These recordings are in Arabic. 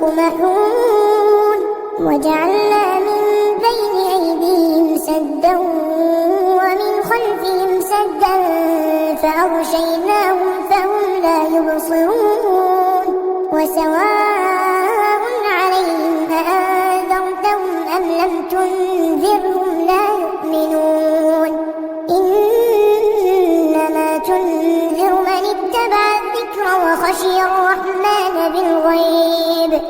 يطمحون وجعلنا من بين أيديهم سدا ومن خلفهم سدا فأغشيناهم فهم لا يبصرون وسواء عليهم أأنذرتهم أم لم تنذرهم لا يؤمنون إنما تنذر من اتبع الذكر وخشي الرحمن بالغيب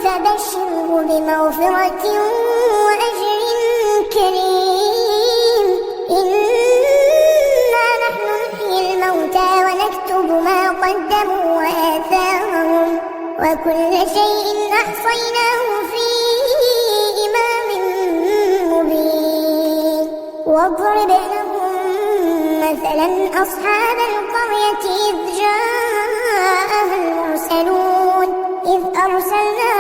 فبشره بمغفرة وأجر كريم إنا نحن نحيي الموتى ونكتب ما قدموا وآثارهم وكل شيء أحصيناه في إمام مبين واضرب لهم مثلا أصحاب القرية إذ جاءها المرسلون إذ أرسلنا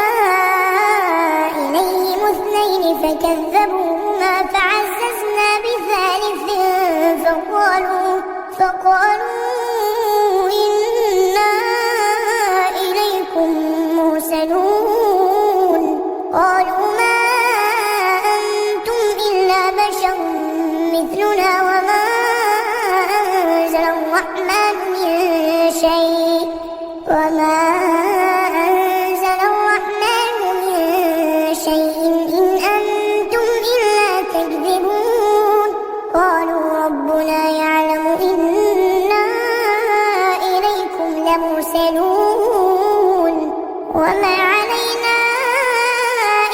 إليهم اثنين فكذبوهما فعززنا بثالث فقالوا إنا إليكم مرسلون قالوا ما أنتم إلا بشر مثلنا وما أنزل الرحمن من شيء إن أنتم إلا تكذبون قالوا ربنا يعلم إنا إليكم لمرسلون وما علينا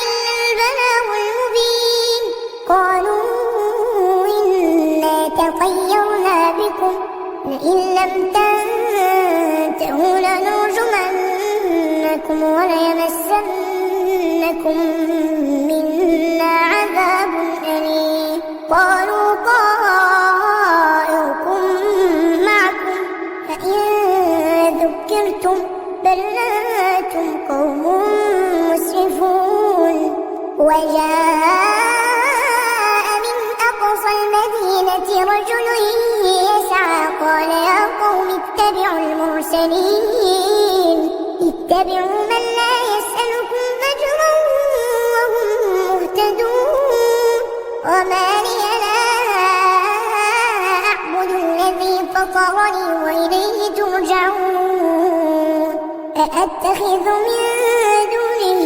إلا البلاغ المبين قالوا إنا تطيرنا بكم لئن لم تنتهوا لنرجمنكم وليمسنكم منا عذاب أليم قالوا طائركم معكم فإن ذكرتم بل أنتم قوم مسرفون وجاء من أقصى المدينة رجل يسعى قال يا قوم اتبعوا المرسلين اتبعوا من لا يسألكم أجرا وهم مهتدون وما لي لا أعبد الذي فطرني وإليه ترجعون أأتخذ من دونه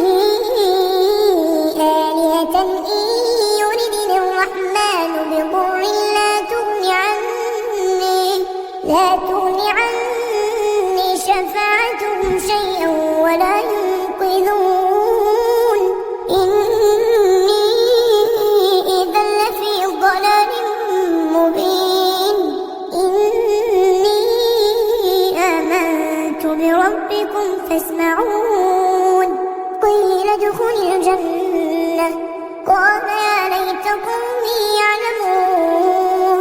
آلهة إن يردني الرحمن بضر لا تغني عني شفاعتهم شيئا ولا ينقذون إني إذا لفي ضلال مبين إني آمنت بربكم فاسمعون قيل ادخل الجنة قال يا ليت قومي يعلمون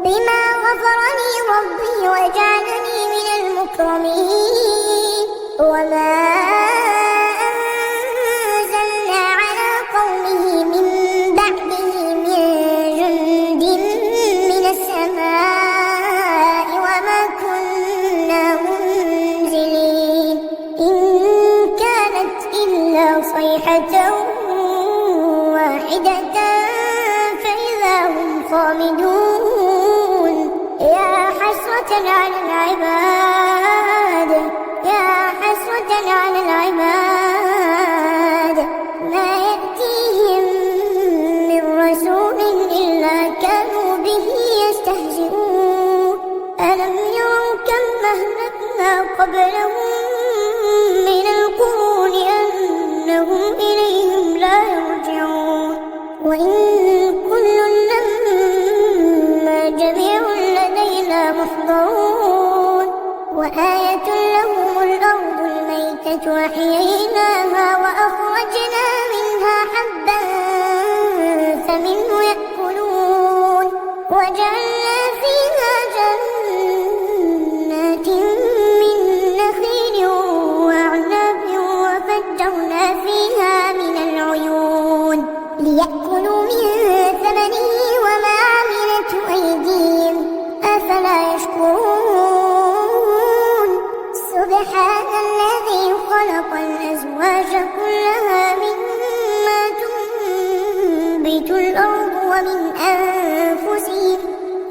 بما غفرني ربي وجعلني من المكرمين وما أنزلنا على قومه من بعده من جند من السماء وما كنا منزلين إن كانت إلا صيحة واحدة فإذا هم خامدون يا حسرة على العباد ما يأتيهم من رسول إلا كانوا به يستهزئون ألم يروا كم أهلكنا قبلهم من القرون أنهم إليهم لا يرجعون وإن كل لما جميع لدينا محضرون وآية لهم الأرض الميتة وأحييناها وأخرجنا منها حبا فمنه يأكلون وجعلنا فيها جنات من نخيل وأعناب وفجرنا فيها من العيون ليأكلوا من ثمنه وما عملته أيديهم أفلا يشكرون سبحان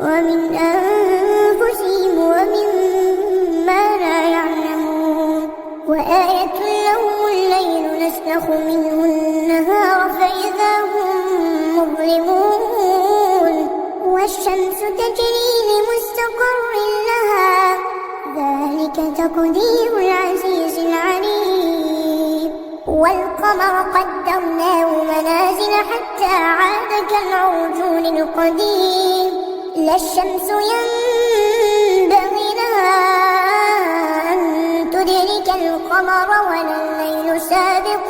ومن أنفسهم ومما لا يعلمون وآية لهم الليل نسلخ منه النهار فإذا هم مظلمون والشمس تجري لمستقر لها ذلك تقدير العزيز العليم والقمر قدرناه منازل حتى عاد كالعرجون القديم لا الشمس ينبغي لها أن تدرك القمر ولا الليل سابق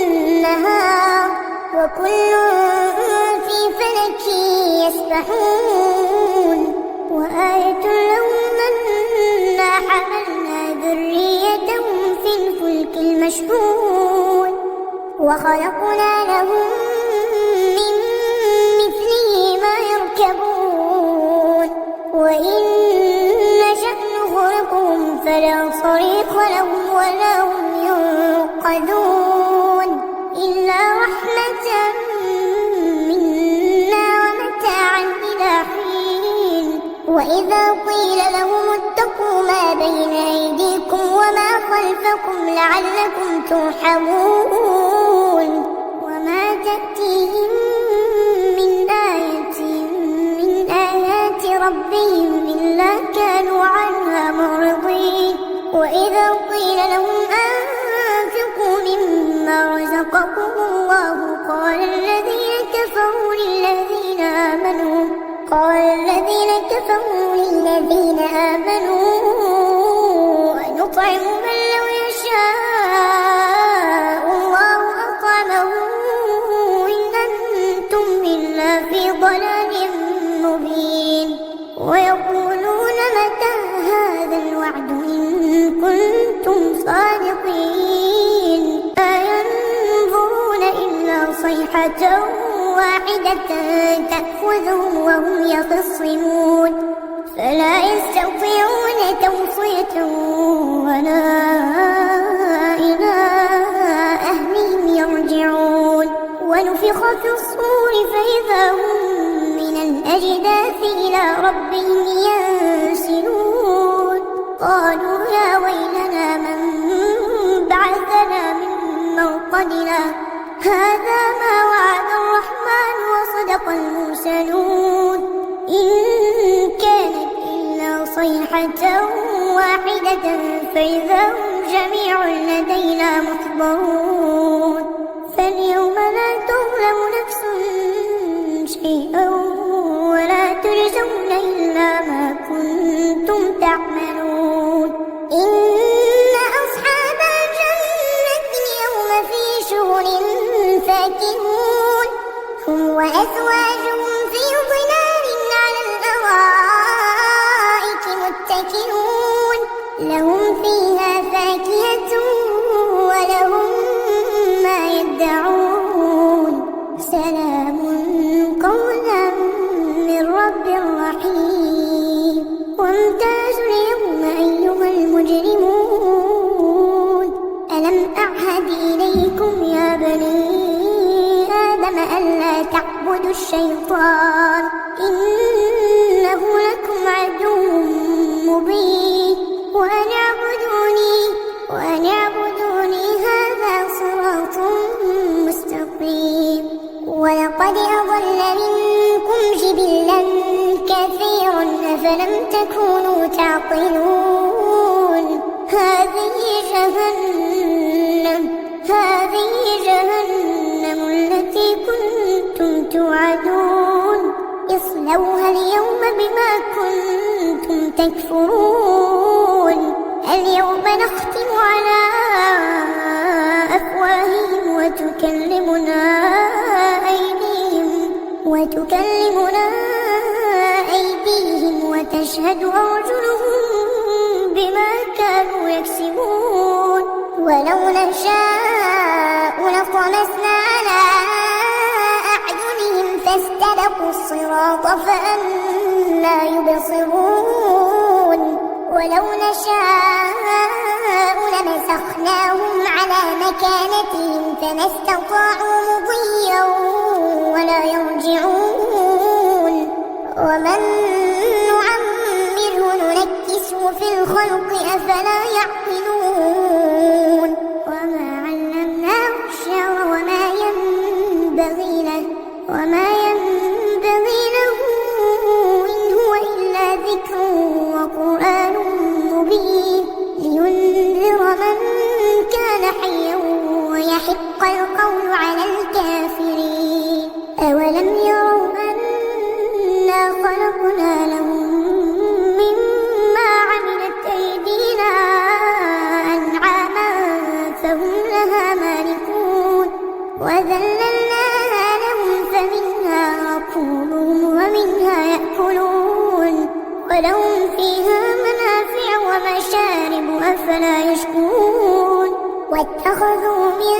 النهار وكل في فلك يسبحون وآية لهم أنا حملنا ذريتهم في الفلك المشحون وخلقنا لهم من مثله ما يركبون وإن نشأ نغرقهم فلا صريخ لهم ولا هم ينقذون إلا رحمة منا ومتاعا إلى حين وإذا قيل لهم اتقوا ما بين أيديكم وما خلفكم لعلكم ترحمون وما تأتيهم من آية من آيات ربهم إلا كانوا عنها معرضين وإذا قيل لهم أنفقوا مما رزقكم الله قال الذين كفروا للذين آمنوا أنطعم من لو يشاء الله أطعمه إن أنتم إلا في ضلال مبين ويقولون متى هذا الوعد إن كنتم صادقين أينظرون إلا صيحة واحدة تأخذهم وهم يخصمون فلا يستطيعون توصية ولا إلى أهلهم يرجعون ونفخ في الصور فإذا هم من الأجداث إلى ربهم ينسلون قالوا يا ويلنا من بعثنا من مرقدنا هذا ما وعد الرحمن وصدق المرسلون إن كانت إلا صيحة واحدة فإذا هم جميع لدينا محضرون فاليوم لا تظلم نفس شيئا ولا تجزون إلا ما كنتم تعملون إن أصحاب الجنة اليوم في شغل فاكهون هم وأزواجهم في ظلال على الأرائك متكئون لهم فيها فاكهة ولهم ما يدعون سلام قولا من رب رحيم وامتازوا اليوم أيها المجرمون ألم أعهد إليكم يا بني آدم ألا تعبدوا الشيطان إنه لكم عدو مبين وأن اعبدوني هذا صراط مستقيم ولقد أضل منكم جبلا كثيرا أفلم تكونوا تعقلون هذه جهنم التي كنتم توعدون اصلوها اليوم بما كنتم تكفرون اليوم نختم على أفواههم وتكلمنا أيديهم وتشهد أرجلهم بما كانوا يكسبون ولو نشاء لطمسنا على أعينهم فاستبقوا الصراط فأنى يبصرون ولو نشاء لمسخناهم على مكانتهم فما استطاعوا مضيا ولا يرجعون ومن الخلق أفلا يعقلون وما علمناه الشعر وما ينبغي له إن هو إلا ذكر وقرآن مبين لينذر من كان حيا ويحق القول على الكافرين أولم يروا أنا خلقنا لهم مما عملت أيدينا أنعاما فهم لها مالكون وذللناها لهم فمنها ركوبهم ومنها يأكلون ولهم فيها منافع ومشارب أفلا يشكرون واتخذوا من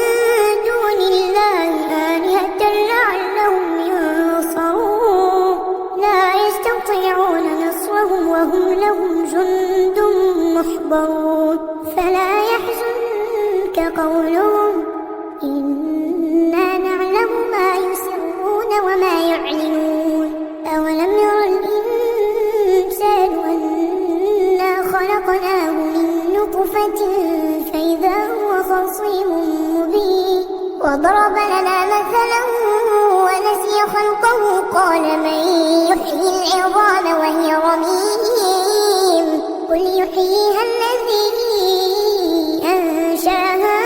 دون الله آلهة لعلهم ينصرون لا يستطيعون نصرهم وهم لهم جند محضرون فلا يحزنك قولهم إنا نعلم ما يسرون وما يعلنون أولم ير الإنسان أنا خلقناه من نطفة فإذا هو خصيم مبين وضرب لنا مثلا ونسي خلقه قال من يحيي العظام وهي رميم قل يحييها الذي أنشاها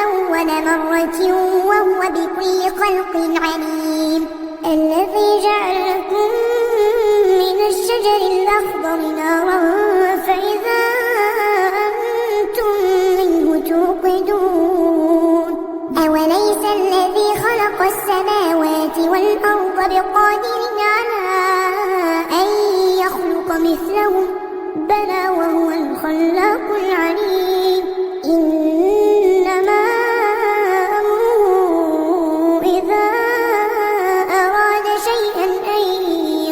أول مرة وهو بكل خلق عليم الذي جعل لكم من الشجر الأخضر نارا فإذا أنتم منه توقدون أوليس الذي خلق السماوات والأرض بقادر على أن يخلق مثلهم بلى وهو الخلاق العليم إنما أمره إذا أراد شيئا أن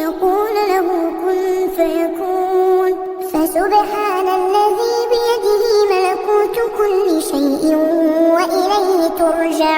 يقول له كن فيكون فسبحان الذي بيده ملكوت كل شيء وإليه ترجعون